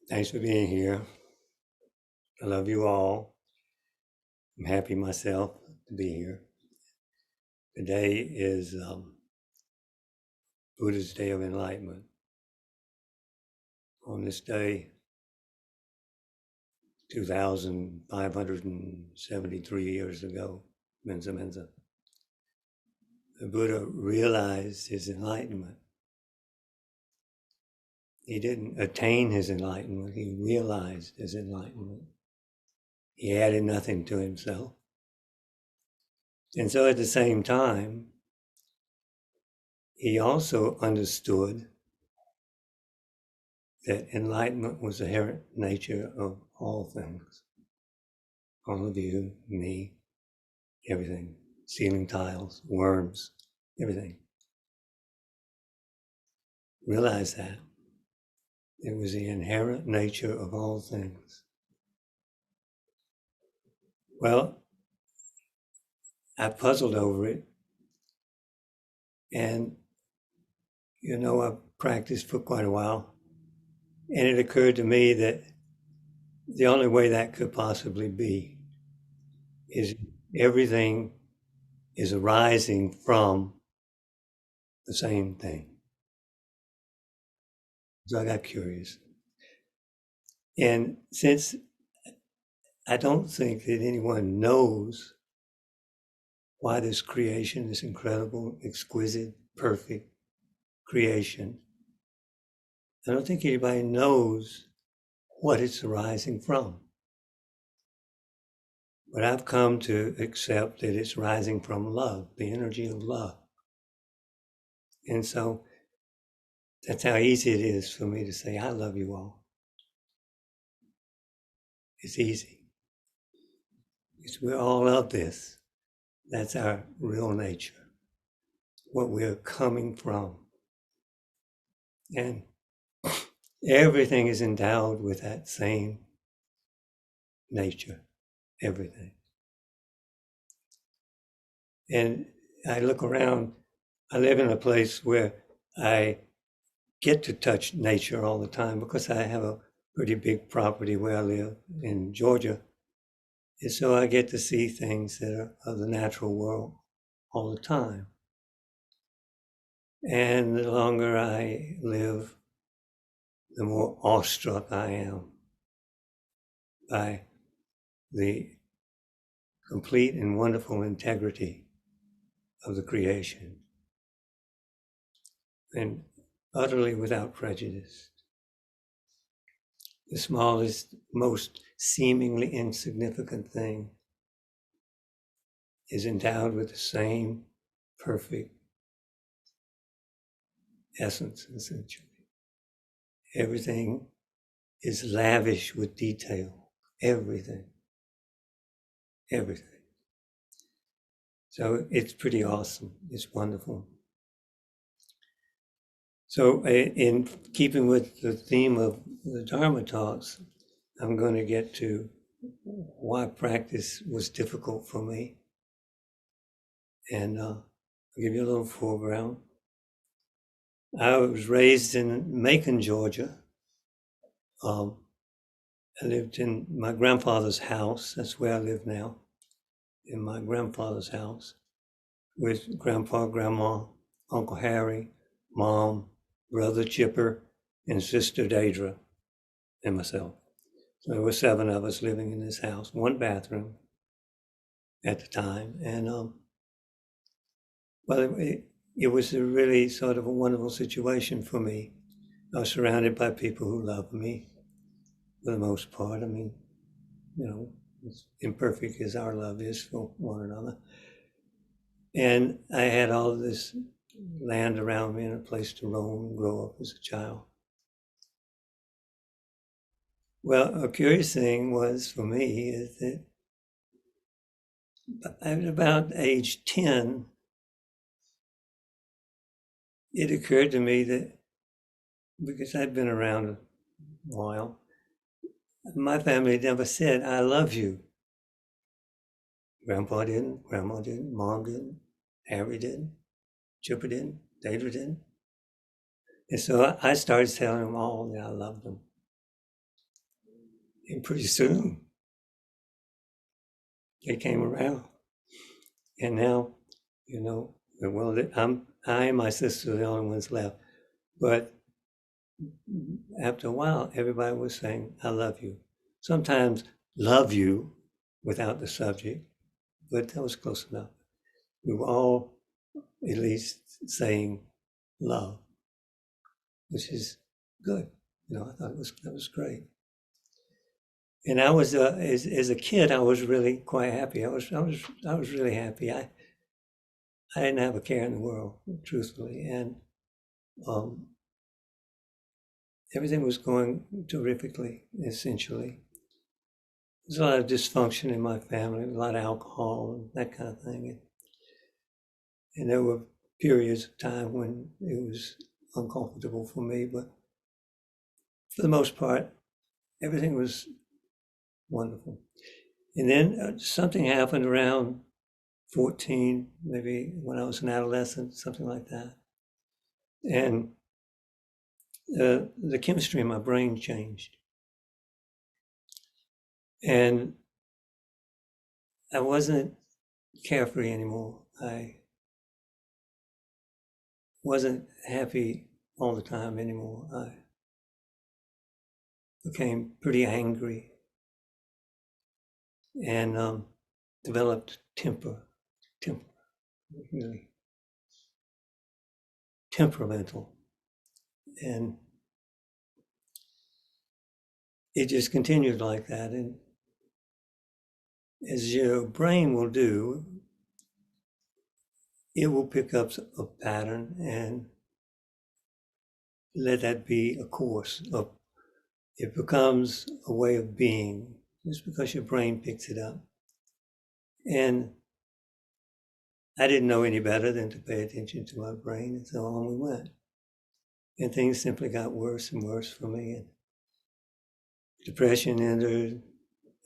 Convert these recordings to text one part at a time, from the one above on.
Thanks for being here. I love you all. I'm happy myself to be here. Today is Buddhist Day of Enlightenment. On this day, 2,573 years ago, Mensa, the Buddha realized his enlightenment. He didn't attain his enlightenment, he realized his enlightenment. He added nothing to himself. And so at the same time, he also understood that enlightenment was the inherent nature of all things. All of you, me, everything, ceiling tiles, worms, everything. Realize that. It was the inherent nature of all things. Well, I puzzled over it, and I practiced for quite a while, and it occurred to me that the only way that could possibly be is everything is arising from the same thing. So I got curious. And since I don't think that anyone knows why this creation, this incredible, exquisite, perfect creation, I don't think anybody knows what it's arising from. But I've come to accept that it's rising from love, the energy of love. And so that's how easy it is for me to say, I love you all. It's easy. Because we're all of this. That's our real nature, what we're coming from. And everything is endowed with that same nature, everything. And I look around, I live in a place where I get to touch nature all the time because I have a pretty big property where I live in Georgia. And so I get to see things that are of the natural world all the time. And the longer I live, the more awestruck I am by the complete and wonderful integrity of the creation, and utterly without prejudice. The smallest, most seemingly insignificant thing is endowed with the same perfect essence, essentially. Everything is lavish with detail. Everything. Everything. So it's pretty awesome. It's wonderful. So in keeping with the theme of the Dharma talks, I'm going to get to why practice was difficult for me. And I'll give you a little foreground. I was raised in Macon, Georgia. I lived in my grandfather's house. That's where I live now, in my grandfather's house, with Grandpa, Grandma, Uncle Harry, Mom, Brother Chipper, and Sister Daedra, and myself. So there were 7 of us living in this house, 1 bathroom at the time. And well, it was a really sort of a wonderful situation for me. I was surrounded by people who loved me for the most part. I mean, as imperfect as our love is for one another. And I had all of this land around me and a place to roam and grow up as a child. Well, a curious thing was for me is that at about age 10, it occurred to me that, because I'd been around a while, my family never said, I love you. Grandpa didn't, Grandma didn't, Mom didn't, Harry didn't, Chipper didn't, Daedra didn't. And so I started telling them all that I loved them. And pretty soon, they came around. And now, well, I and my sister are the only ones left. But after a while, everybody was saying, I love you. Sometimes love you without the subject, but that was close enough. We were all at least saying love, which is good. I thought that was great. And I was as a kid, I was really quite happy. I was really happy. I didn't have a care in the world, truthfully, and everything was going terrifically. Essentially, there's a lot of dysfunction in my family, a lot of alcohol and that kind of thing, and there were periods of time when it was uncomfortable for me, but for the most part, everything was wonderful. And then something happened around 14, maybe when I was an adolescent, something like that. And the chemistry in my brain changed. And I wasn't carefree anymore. I wasn't happy all the time anymore. I became pretty angry and developed temper, really temperamental. And it just continued like that. And as your brain will do, it will pick up a pattern and let that be a course. It becomes a way of being just because your brain picks it up. And I didn't know any better than to pay attention to my brain, and so on we went. And things simply got worse and worse for me. And depression entered,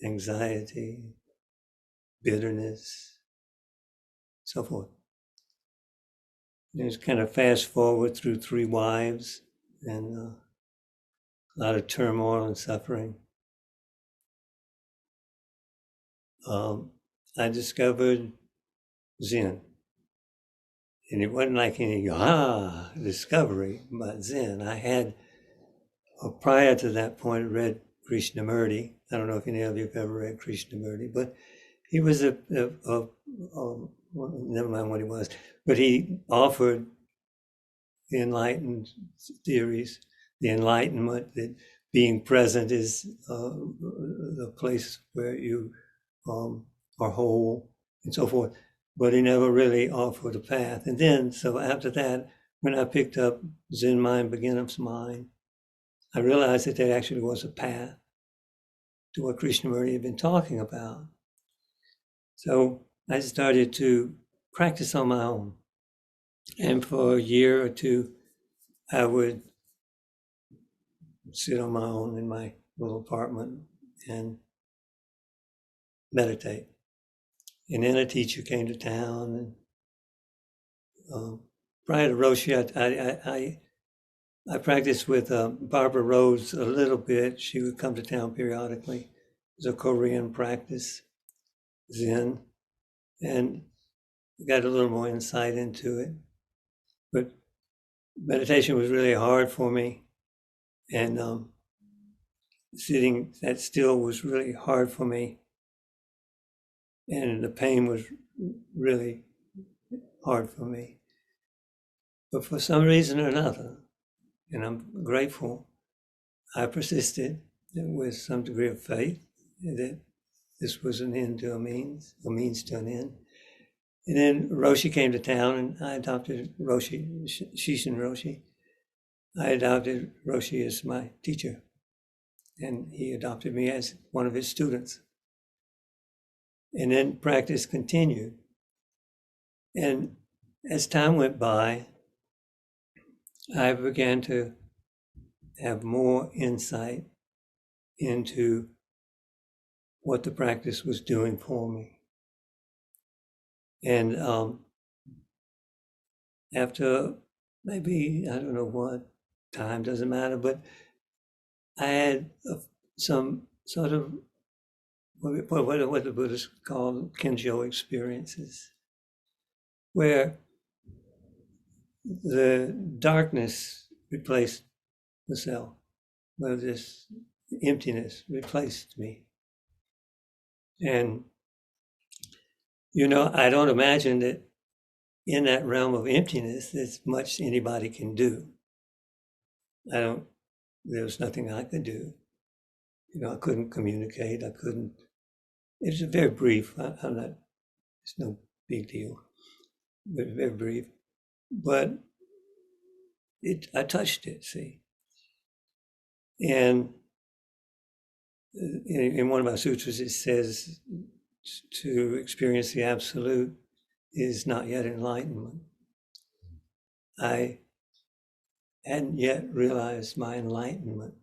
anxiety, bitterness, so forth. And it's kind of fast forward through 3 wives and a lot of turmoil and suffering. I discovered Zen. And it wasn't like any discovery about Zen. I had, prior to that point, read Krishnamurti. I don't know if any of you have ever read Krishnamurti, but he was never mind what he was, but he offered the enlightened theories, the enlightenment, that being present is the place where you are whole and so forth. But he never really offered a path. And then, so after that, when I picked up Zen Mind, Beginner's Mind, I realized that there actually was a path to what Krishnamurti had been talking about. So I started to practice on my own. And for a year or two, I would sit on my own in my little apartment and meditate. And then a teacher came to town, and prior to Roshi, I practiced with Barbara Rose a little bit. She would come to town periodically. It was a Korean practice, Zen, and got a little more insight into it. But meditation was really hard for me, and sitting that still was really hard for me, and the pain was really hard for me. But for some reason or another, and I'm grateful, I persisted with some degree of faith that this was an end to a means to an end. And then Roshi came to town, and I adopted Roshi, Shishin Roshi. I adopted Roshi as my teacher, and he adopted me as one of his students. And then practice continued. And as time went by, I began to have more insight into what the practice was doing for me. And after maybe, I don't know what time, doesn't matter, but I had some sort of what the Buddhists call Kensho experiences, where the darkness replaced the self, where this emptiness replaced me. And, I don't imagine that in that realm of emptiness, there's much anybody can do. There was nothing I could do. I couldn't communicate. It was very brief. It's no big deal, but very brief. But I touched it, see. And in one of my sutras, it says to experience the absolute is not yet enlightenment. I hadn't yet realized my enlightenment.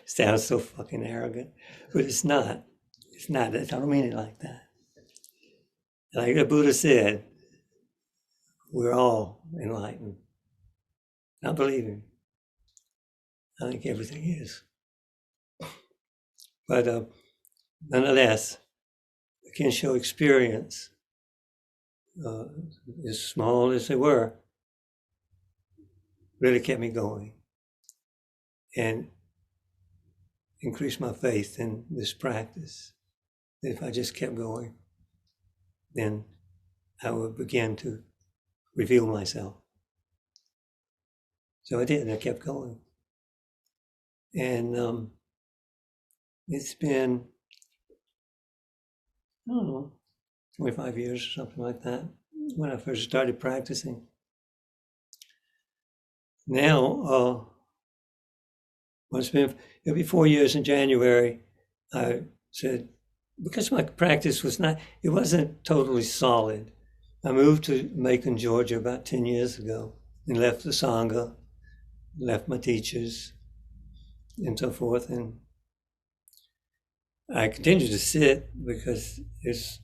Sounds so fucking arrogant, but it's not. It's not. I don't mean it like that. Like the Buddha said, we're all enlightened. Not believing. I think everything is. But nonetheless, the Kensho experience, as small as they were, really kept me going and increased my faith in this practice. If I just kept going, then I would begin to reveal myself. So I did, and I kept going. And it's been, I don't know, 25 years or something like that when I first started practicing. Now, it'll be 4 years in January. I said, because my practice wasn't totally solid. I moved to Macon, Georgia about 10 years ago and left the Sangha, left my teachers and so forth. And I continue to sit because it's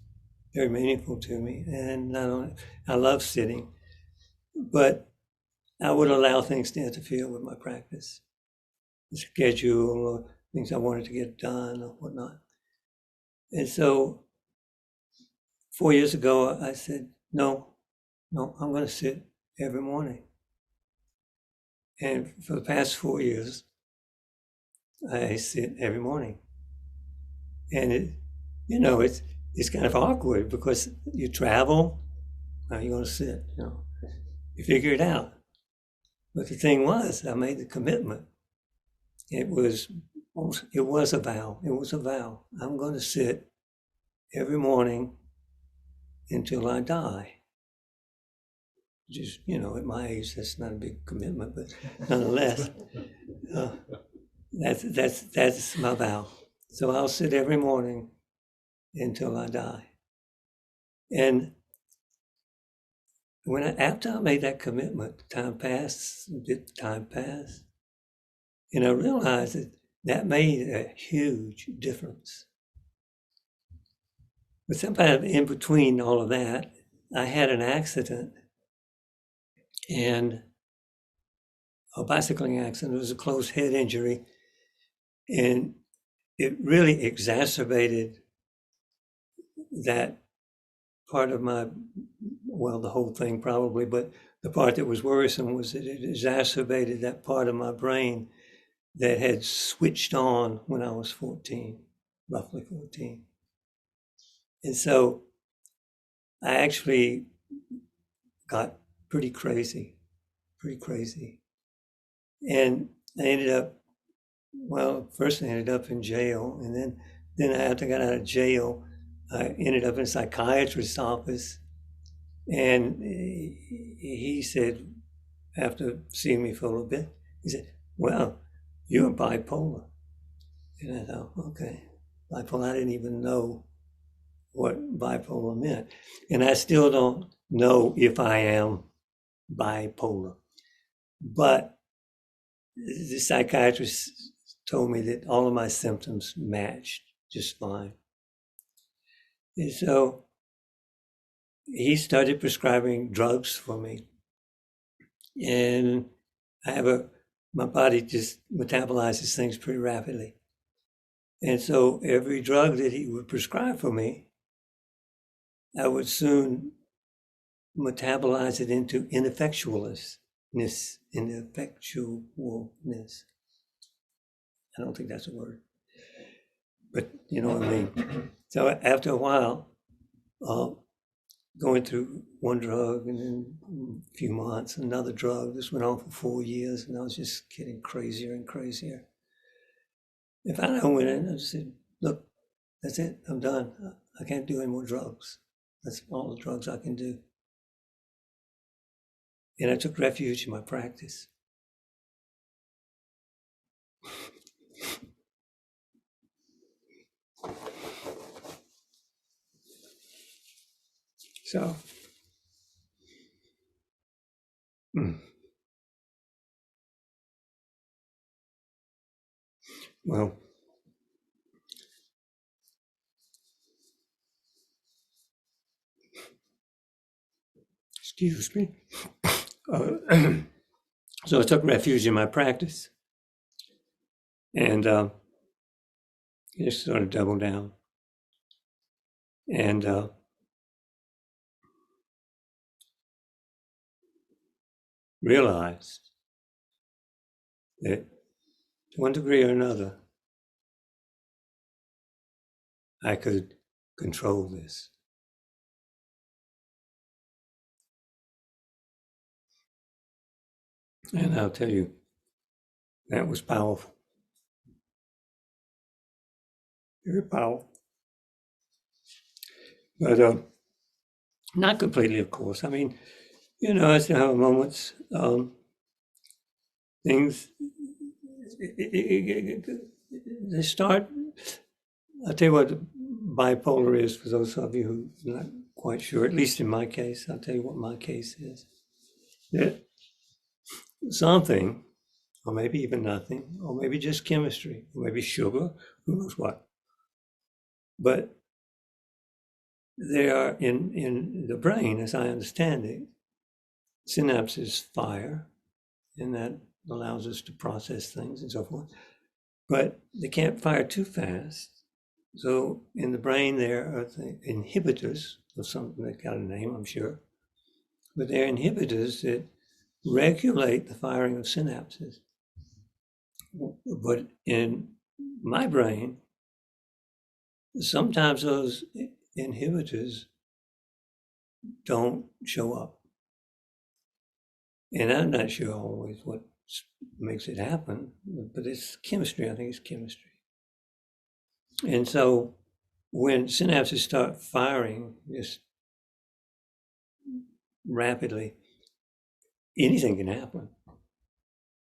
very meaningful to me. And I love sitting, but I would allow things to interfere with my practice, the schedule or things I wanted to get done or whatnot. And so 4 years ago, I said, no, I'm going to sit every morning. And for the past 4 years, I sit every morning. And it's kind of awkward because you travel, how are you going to sit? You figure it out. But the thing was, I made the commitment. It was a vow. It was a vow. I'm going to sit every morning until I die. Just, at my age, that's not a big commitment, but nonetheless, that's my vow. So I'll sit every morning until I die. And after I made that commitment, time passed, and I realized that made a huge difference. But sometime in between all of that, I had an accident, and a bicycling accident. It was a closed head injury, and it really exacerbated that part of the whole thing probably, but the part that was worrisome was that it exacerbated that part of my brain that had switched on when I was 14, roughly 14. And so I actually got pretty crazy. And I ended up, first I ended up in jail, and then after I got out of jail, I ended up in a psychiatrist's office, and he said, after seeing me for a little bit, he said, well, you're bipolar. And I thought, okay, bipolar, I didn't even know what bipolar meant. And I still don't know if I am bipolar. But the psychiatrist told me that all of my symptoms matched just fine. And so he started prescribing drugs for me. And I have a my body just metabolizes things pretty rapidly. And so every drug that he would prescribe for me, I would soon metabolize it into ineffectualness. Ineffectualness. I don't think that's a word, but you know what I mean. So after a while, going through one drug and then a few months, another drug. This went on for 4 years, and I was just getting crazier and crazier. And finally, I went in and I said, "Look, that's it. I'm done. I can't do any more drugs. That's all the drugs I can do." And I took refuge in my practice. So, well, excuse me. So I took refuge in my practice and just sort of doubled down. And realized that to one degree or another, I could control this. And I'll tell you, that was powerful. Very powerful. But not completely, of course. I mean, you know, I still have moments, things, they start, I'll tell you what bipolar is for those of you who are not quite sure, at least in my case. I'll tell you what my case is. That something, or maybe even nothing, or maybe just chemistry, or maybe sugar, who knows what. But there are in the brain, as I understand it, synapses fire, and that allows us to process things and so forth. But they can't fire too fast. So in the brain, there are the inhibitors of something that got a name, I'm sure. But they're inhibitors that regulate the firing of synapses. But in my brain, sometimes those inhibitors don't show up. And I'm not sure always what makes it happen, but it's chemistry. I think it's chemistry. And so when synapses start firing just rapidly, anything can happen.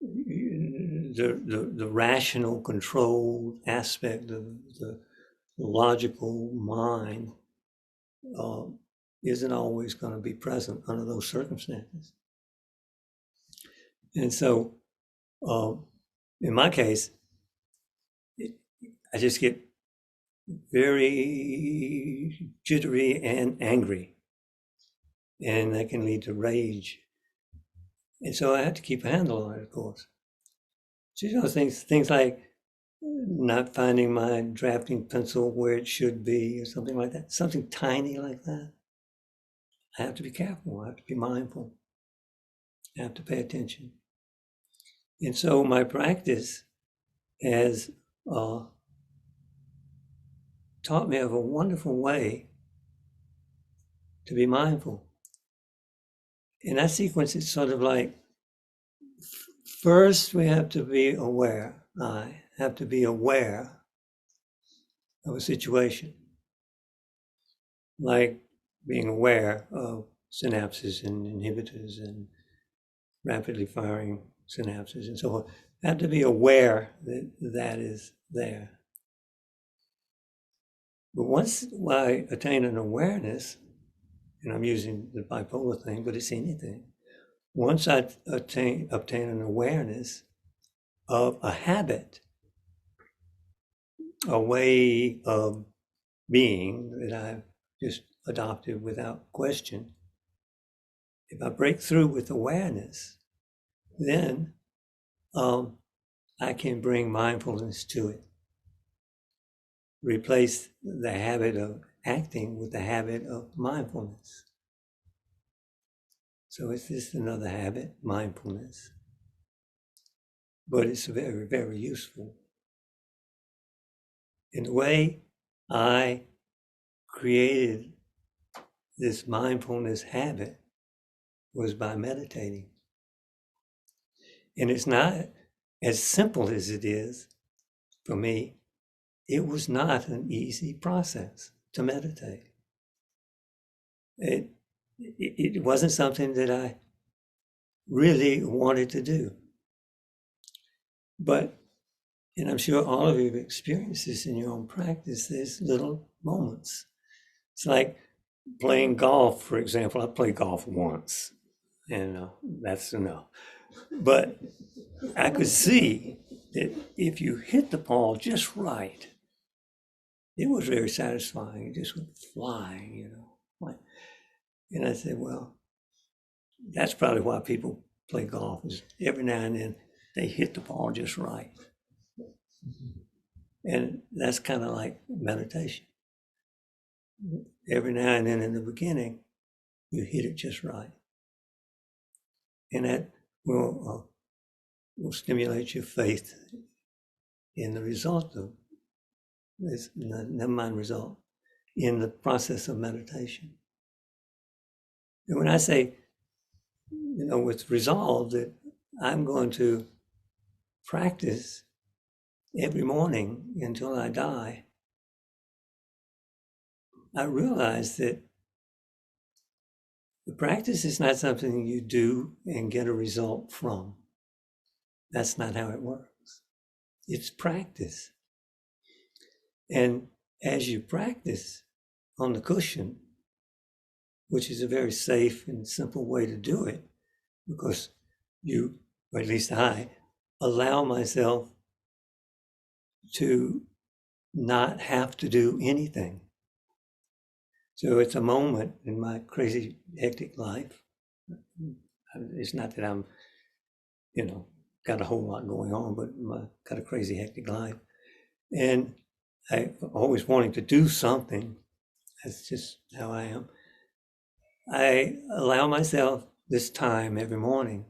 The rational, controlled aspect of the logical mind isn't always going to be present under those circumstances. And so, in my case, I just get very jittery and angry, and that can lead to rage. And so I have to keep a handle on it, of course. So, you know, things like not finding my drafting pencil where it should be, or something like that, something tiny like that. I have to be careful. I have to be mindful. I have to pay attention. And so my practice has taught me of a wonderful way to be mindful. In that sequence, it's sort of like, first we have to be aware. I have to be aware of a situation, like being aware of synapses and inhibitors and rapidly firing synapses and so forth. I have to be aware that that is there. But once I attain an awareness, and I'm using the bipolar thing, but it's anything. Once I obtain an awareness of a habit, a way of being that I've just adopted without question, if I break through with awareness, then I can bring mindfulness to it. Replace the habit of acting with the habit of mindfulness. So it's just another habit, mindfulness. But it's very, very useful. In the way I created this mindfulness habit was by meditating. And it's not as simple as it is for me. It was not an easy process to meditate. It wasn't something that I really wanted to do. But, and I'm sure all of you have experienced this in your own practice, there's little moments. It's like playing golf, for example. I played golf once, and that's enough. But I could see that if you hit the ball just right, it was very satisfying. It just went flying, And I said, well, that's probably why people play golf, is every now and then they hit the ball just right. And that's kind of like meditation. Every now and then in the beginning, you hit it just right. And that will stimulate your faith in the result of this, never mind result, in the process of meditation. And when I say, with resolve that I'm going to practice every morning until I die, I realize that the practice is not something you do and get a result from. That's not how it works. It's practice. And as you practice on the cushion, which is a very safe and simple way to do it, because you, or at least I, allow myself to not have to do anything. So it's a moment in my crazy, hectic life. It's not that I'm, got a whole lot going on, but I've got a crazy, hectic life. And I always wanting to do something. That's just how I am. I allow myself this time every morning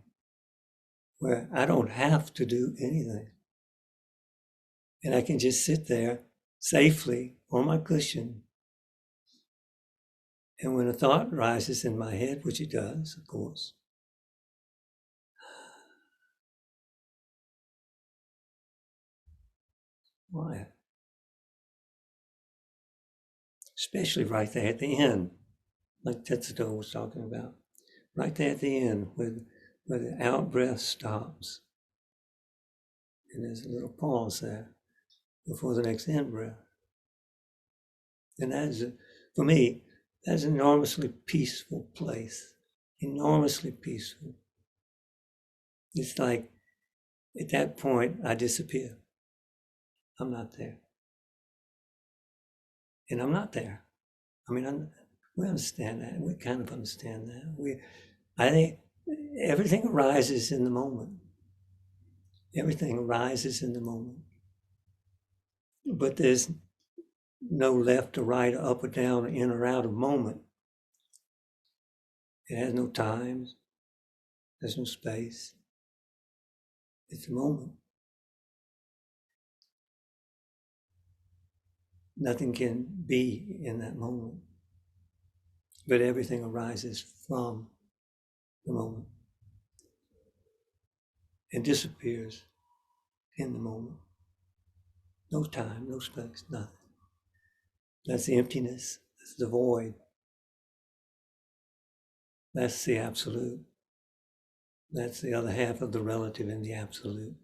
where I don't have to do anything. And I can just sit there safely on my cushion. And when a thought rises in my head, which it does, of course, why? Especially right there at the end, like Tetsudo was talking about, right there at the end where the out breath stops. And there's a little pause there before the next in breath. And that is, for me, that's an enormously peaceful place, enormously peaceful. It's like at that point, I disappear. I'm not there. And I'm not there. I mean, we understand that. We kind of understand that. I think everything arises in the moment. Everything arises in the moment. But there's no left or right or up or down or in or out of moment. It has no time. There's no space. It's a moment. Nothing can be in that moment. But everything arises from the moment and disappears in the moment. No time, no space, nothing. That's the emptiness, that's the void. That's the absolute. That's the other half of the relative in the absolute.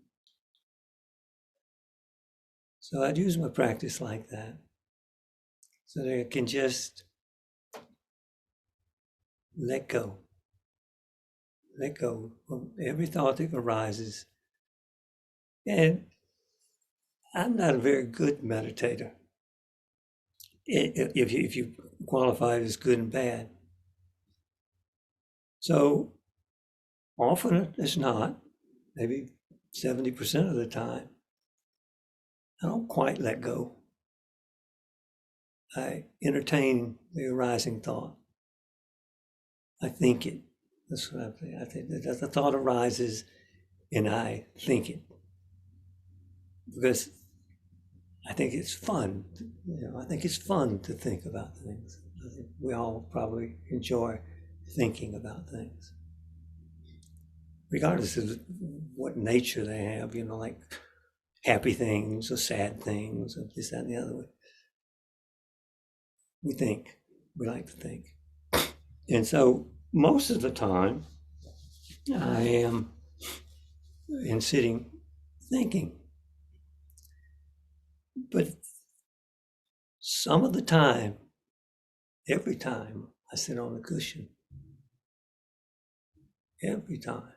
So I'd use my practice like that, so that I can just let go. Let go of every thought that arises. And I'm not a very good meditator. If you qualify it as good and bad. So often it's not, maybe 70% of the time, I don't quite let go. I entertain the arising thought. I think it. That's what I think. I think that the thought arises and I think it. Because I think it's fun. I think it's fun to think about things. I think we all probably enjoy thinking about things, regardless of what nature they have, like happy things or sad things or this, that, and the other. We think. We like to think. And so most of the time, I am in sitting thinking. But some of the time, every time I sit on the cushion, every time,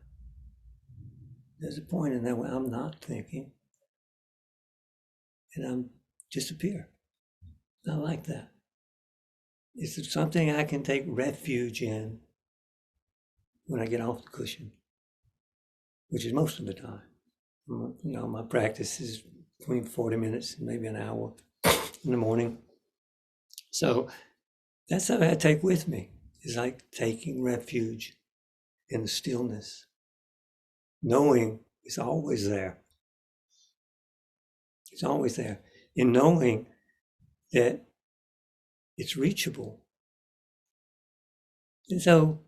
there's a point in there where I'm not thinking and I'm disappear. I like that. It's something I can take refuge in when I get off the cushion, which is most of the time. My practice is between 40 minutes and maybe an hour in the morning. So that's something I take with me. It's like taking refuge in the stillness, knowing it's always there. It's always there. In knowing that it's reachable. And so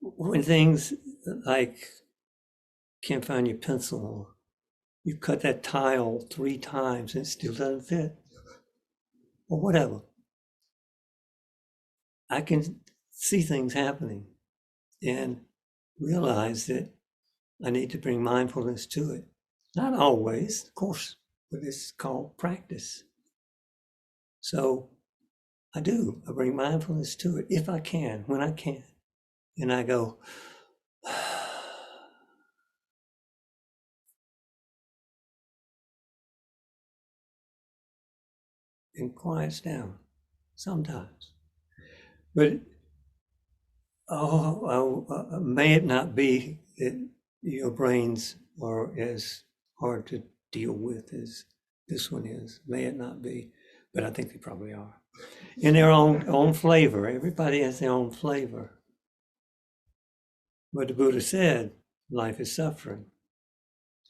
when things like can't find your pencil, you cut that tile 3 times and it still doesn't fit, or whatever, I can see things happening and realize that I need to bring mindfulness to it. Not always, of course, but it's called practice. So I bring mindfulness to it if I can, when I can. And I go, and quiets down sometimes. But may it not be that your brains are as hard to deal with as this one is. May it not be, but I think they probably are. In their own flavor. Everybody has their own flavor. But the Buddha said, life is suffering.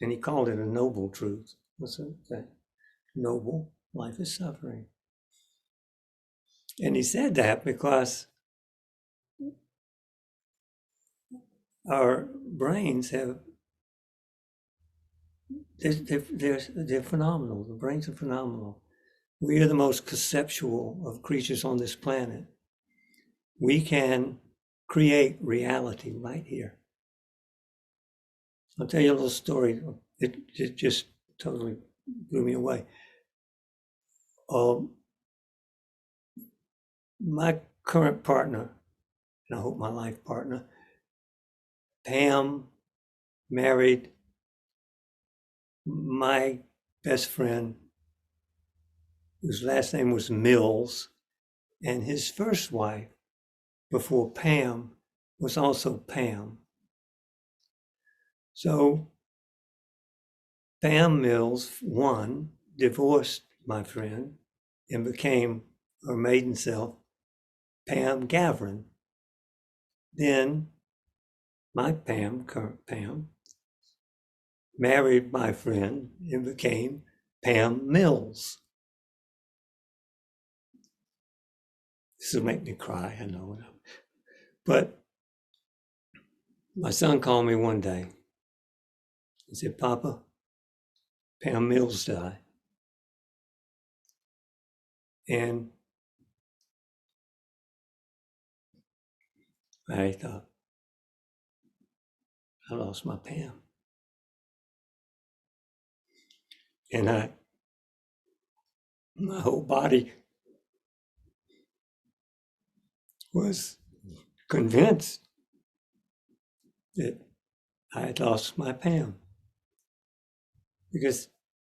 And he called it a noble truth. What's that? Noble, life is suffering. And he said that because our brains they're phenomenal. The brains are phenomenal. We are the most conceptual of creatures on this planet. We can create reality right here. I'll tell you a little story. It just totally blew me away. My current partner, and I hope my life partner, Pam, married my best friend, whose last name was Mills, and his first wife, before Pam, was also Pam. So Pam Mills, one, divorced my friend and became her maiden self, Pam Gavrin. Then my Pam, current Pam, married my friend and became Pam Mills. This will make me cry, I know. But my son called me one day and said, Papa, Pam Mills died. And I thought, I lost my Pam. And my whole body was convinced that I had lost my Pam. Because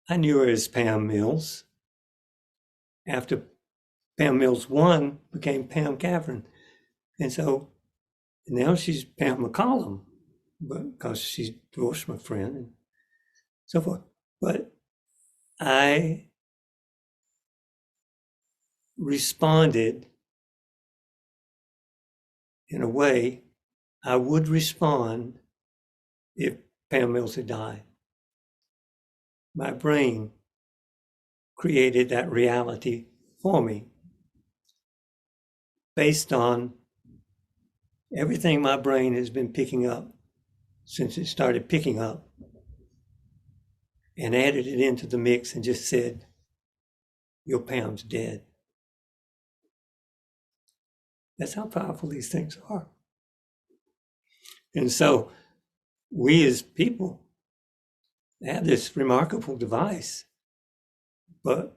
I knew her as Pam Mills. After Pam Mills 1 became Pam Gavrin. And so now she's Pam McCollum. but because she divorced my friend and so forth. But I responded in a way I would respond if Pam Mills had died. My brain created that reality for me based on everything my brain has been picking up since it started picking up, and added it into the mix and just said, your Pam's dead. That's how powerful these things are. And so we as people have this remarkable device, but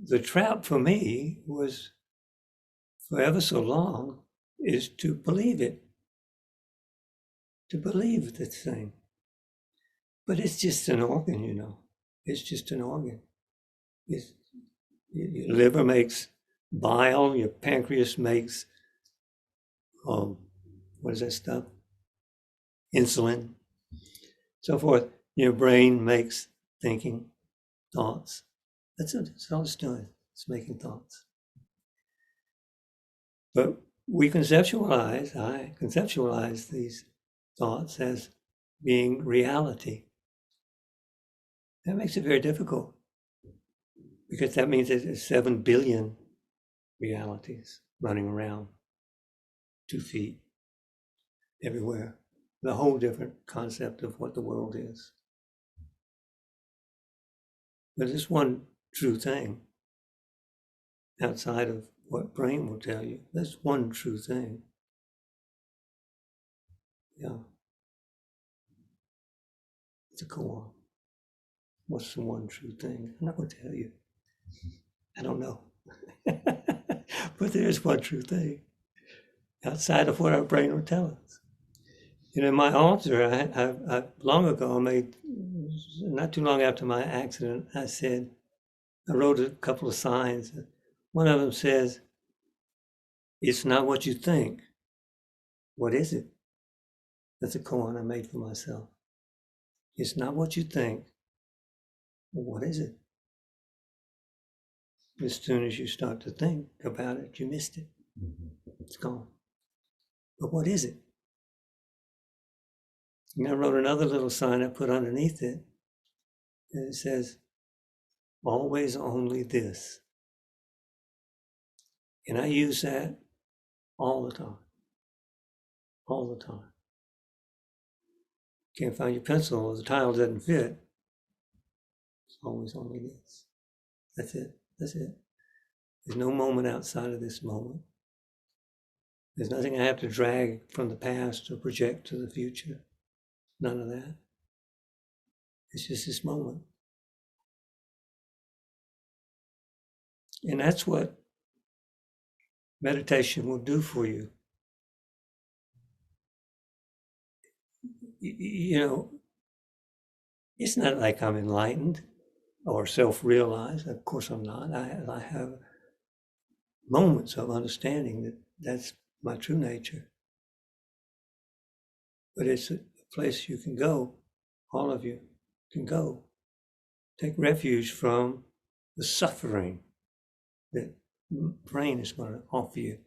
the trap for me was for ever so long is to believe it, to believe this thing. But it's just an organ, you know. It's just an organ. Your liver makes bile, your pancreas makes, what is that stuff? Insulin, so forth. Your brain makes thinking, thoughts. That's all it's doing. It's making thoughts. But I conceptualize these thoughts as being reality. That makes it very difficult because that means there's 7 billion realities running around 2 feet everywhere. The whole different concept of what the world is. But there's one true thing outside of what brain will tell you. There's one true thing. Yeah. It's a koan. What's the one true thing? I'm not going to tell you. I don't know. But there's one true thing outside of what our brain will tell us. You know, my altar, I long ago, not too long after my accident, I wrote a couple of signs. One of them says, it's not what you think. What is it? That's a koan I made for myself. It's not what you think. What is it? As soon as you start to think about it, you missed it. It's gone. But what is it? And I wrote another little sign I put underneath it, and it says, always only this. And I use that all the time. All the time. Can't find your pencil or the tile doesn't fit. It's always only this. That's it. That's it. There's no moment outside of this moment. There's nothing I have to drag from the past or project to the future. None of that. It's just this moment. And that's what meditation will do for you. You know, it's not like I'm enlightened or self-realized. Of course I'm not. I have moments of understanding that that's my true nature. But it's a place you can go, all of you can go, take refuge from the suffering that brain is going to offer you.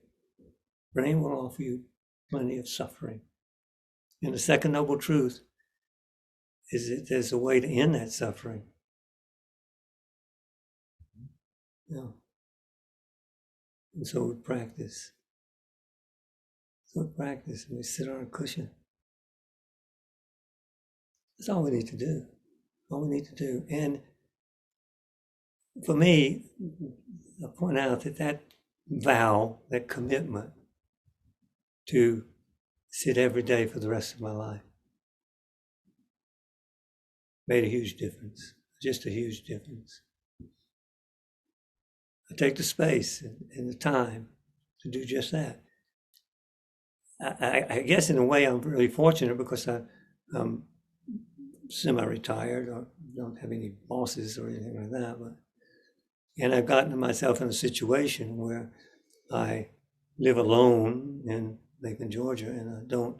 Brain will offer you plenty of suffering. And the second noble truth is that there's a way to end that suffering. Yeah. And so we practice. And we sit on a cushion. That's all we need to do. All we need to do. And for me, I point out that vow, that commitment to sit every day for the rest of my life made a huge difference. Just a huge difference. I take the space and the time to do just that. I guess in a way I'm really fortunate because I'm semi-retired or don't have any bosses or anything like that. And I've gotten myself in a situation where I live alone in Macon, Georgia, and I don't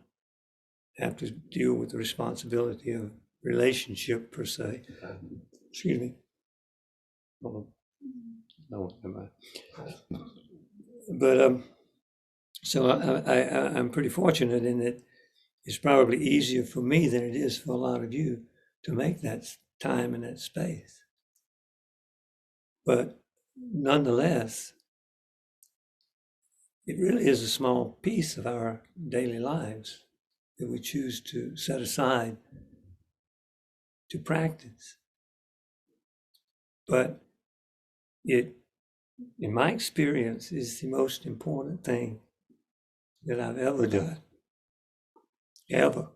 have to deal with the responsibility of relationship per se. Excuse me. Oh, no, never mind. But so I'm pretty fortunate in that it's probably easier for me than it is for a lot of you to make that time and that space. But nonetheless, it really is a small piece of our daily lives that we choose to set aside to practice. But it, in my experience, is the most important thing that I've ever done, ever.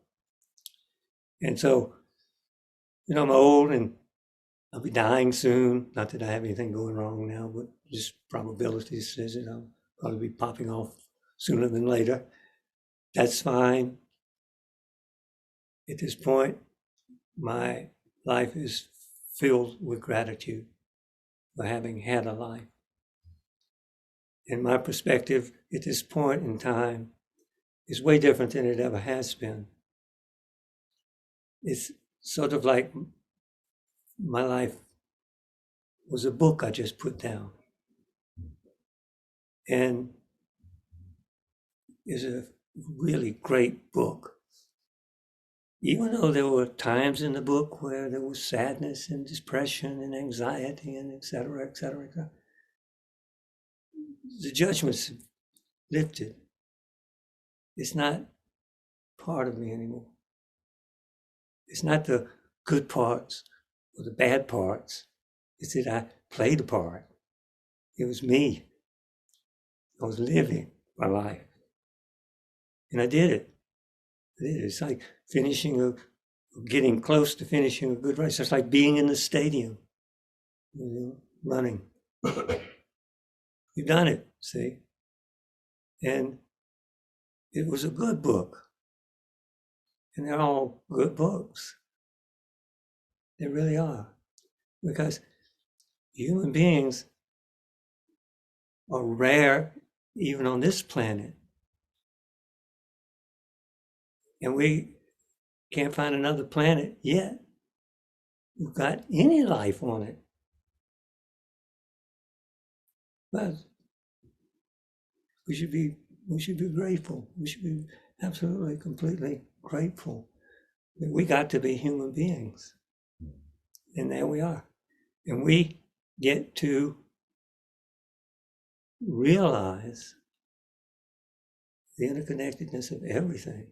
And so, I'm old and I'll be dying soon. Not that I have anything going wrong now, but just probability says it. I'll probably be popping off sooner than later. That's fine. At this point, my life is filled with gratitude for having had a life. And my perspective at this point in time is way different than it ever has been. It's sort of like my life was a book I just put down. And it's a really great book. Even though there were times in the book where there was sadness and depression and anxiety and et cetera, et cetera, et cetera. The judgment's lifted. It's not part of me anymore. It's not the good parts or the bad parts. It's that I played a part. It was me. I was living my life. And I did it. It's like getting close to finishing a good race. It's like being in the stadium, running. You've done it, see? And it was a good book. And they're all good books. They really are. Because human beings are rare even on this planet. And we can't find another planet yet who's got any life on it. But we should be grateful. We should be absolutely, completely grateful that we got to be human beings. And there we are. And we get to realize the interconnectedness of everything.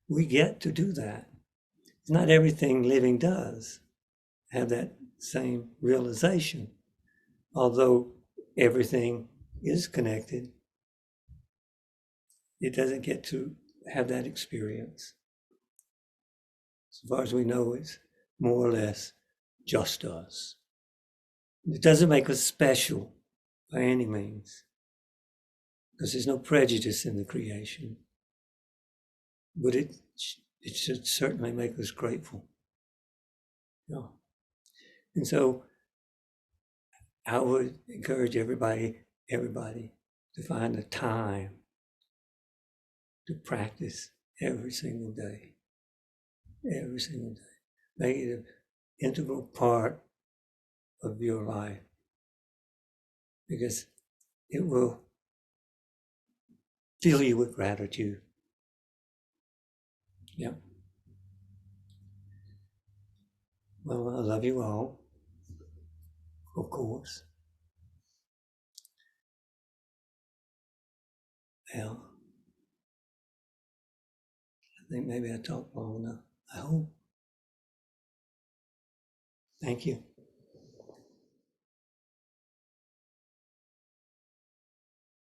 We get to do that. Not everything living does have that same realization, although everything is connected. It doesn't get to have that experience. As far as we know, it's more or less just us. It doesn't make us special by any means, because there's no prejudice in the creation. But it should certainly make us grateful. Yeah. And so I would encourage everybody to find the time to practice every single day. Every single day. Make it an integral part of your life, because it will fill you with gratitude. Yeah. Well, I love you all, of course. Well, I think maybe I talked long enough. I hope. Thank you.